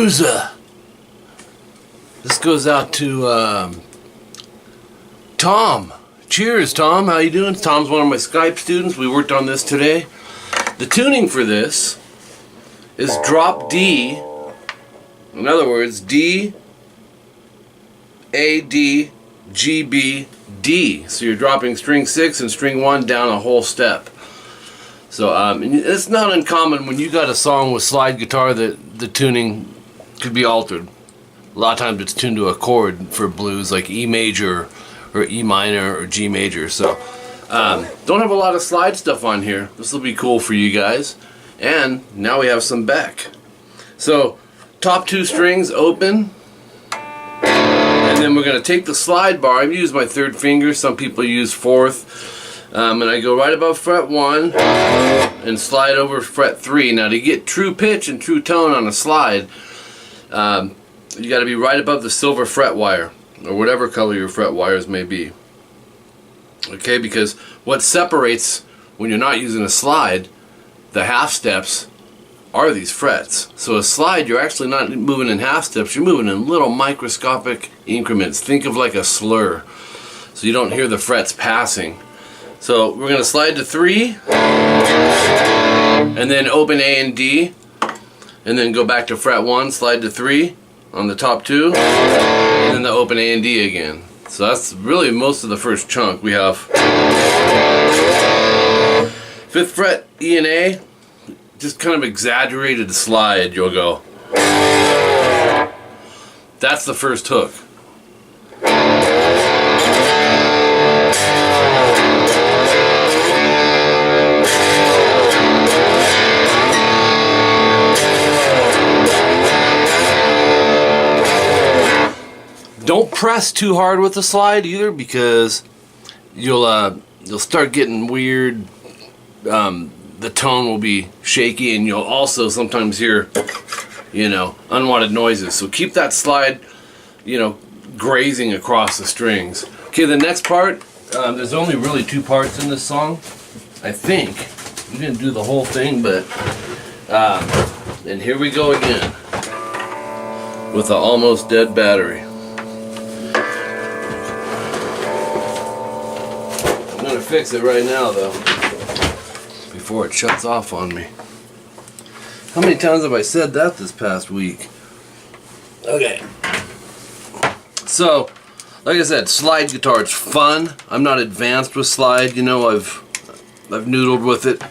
blues. This goes out to Tom. Cheers, Tom. How you doing? Tom's one of my Skype students. We worked on this today. The tuning for this is drop D. In other words, D, A, D, G, B, D. So you're dropping string 6 and string 1 down a whole step. So it's not uncommon when you got a song with slide guitar that the tuning could be altered. A lot of times it's tuned to a chord for blues, like E major or E minor or G major. So don't have a lot of slide stuff on here. This will be cool for you guys. And now we have some BECK. So top 2 strings open, and then we're going to take the slide bar. I use my 3rd finger. Some people use 4th. And I go right above fret 1 and slide over fret 3. Now to get true pitch and true tone on a slide, you got to be right above the silver fret wire, or whatever color your fret wires may be. Okay, because what separates when you're not using a slide, the half steps, are these frets. So a slide, you're actually not moving in half steps, you're moving in little microscopic increments. Think of like a slur, so you don't hear the frets passing. So we're going to slide to 3, and then open A and D, and then go back to fret 1, slide to 3 on the top 2, and then the open A and D again. So that's really most of the first chunk. We have 5th fret E and A, just kind of exaggerated slide. You'll go. That's the first hook. Don't press too hard with the slide either, because you'll start getting weird. The tone will be shaky, and you'll also sometimes hear, unwanted noises. So keep that slide, grazing across the strings. Okay, the next part. There's only really 2 parts in this song, I think. We didn't do the whole thing, but and here we go again with the almost dead battery. I'm gonna fix it right now though, before it shuts off on me. How many times have I said that this past week? Okay. So, like I said, slide guitar, it's fun. I'm not advanced with slide, I've noodled with it.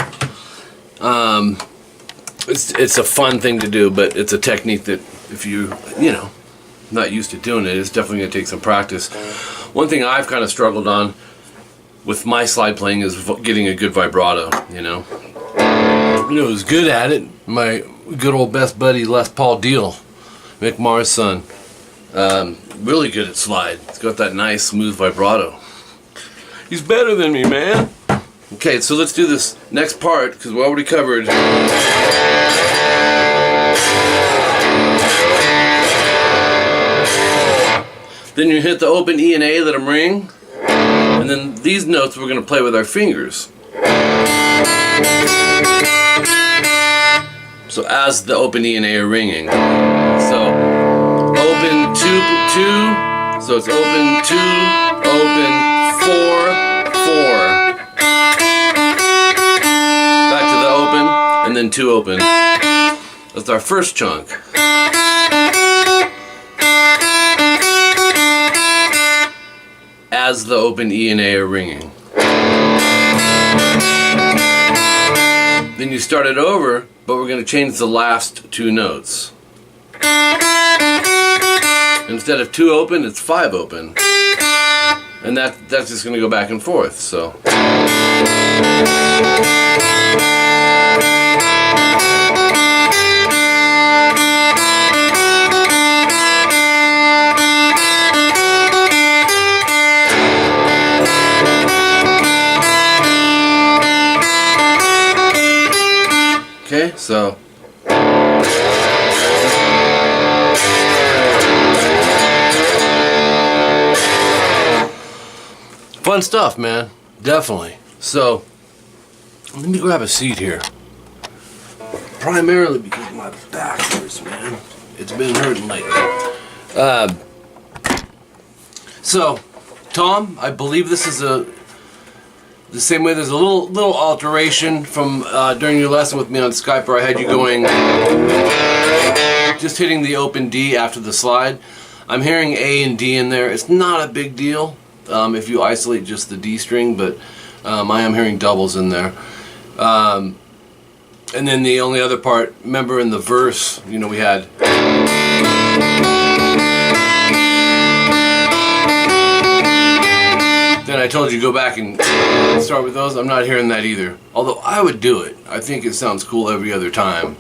It's a fun thing to do, but it's a technique that if you, not used to doing it, it's definitely gonna take some practice. One thing I've kind of struggled on with my slide playing is getting a good vibrato, who's good at it? My good old best buddy Les Paul Deal, Mick Mars' son. Really good at slide. He's got that nice smooth vibrato. He's better than me, man. Okay, so let's do this next part, because we already covered. Then you hit the open E and A, let them ring. And then these notes we're going to play with our fingers. So as the open E and A are ringing. So open 2, 2. So it's open 2, open 4, 4. Back to the open, and then 2 open. That's our first chunk. As the open E and A are ringing. Then you start it over, but we're going to change the last 2 notes. Instead of 2 open, it's 5 open. And that's just going to go back and forth, so. Okay, so fun stuff, man. Definitely. So let me grab a seat here. Primarily because my back hurts, man. It's been hurting lately. So, Tom, I believe this is the same way. There's a little alteration from during your lesson with me on Skype, where I had you going, just hitting the open D after the slide. I'm hearing A and D in there. It's not a big deal if you isolate just the D string, but I am hearing doubles in there. And then the only other part, remember in the verse, you know, we had. Then I told you go back and start with those. I'm not hearing that either. Although I would do it. I think it sounds cool every other time.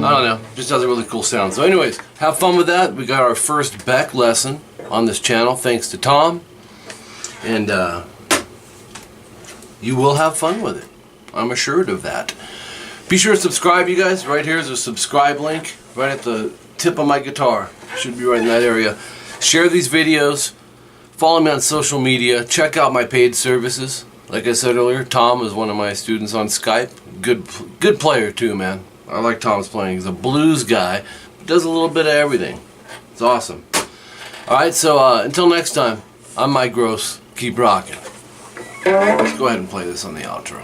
I don't know. Just has a really cool sound. So anyways, have fun with that. We got our first BECK lesson on this channel thanks to Tom. And you will have fun with it. I'm assured of that. Be sure to subscribe, you guys. Right here is a subscribe link right at the tip of my guitar. Should be right in that area. Share these videos. Follow me on social media. Check out my paid services. Like I said earlier, Tom is one of my students on Skype. Good player too, man. I like Tom's playing. He's a blues guy. Does a little bit of everything. It's awesome. Alright, so until next time, I'm Mike Gross. Keep rocking. Let's go ahead and play this on the outro.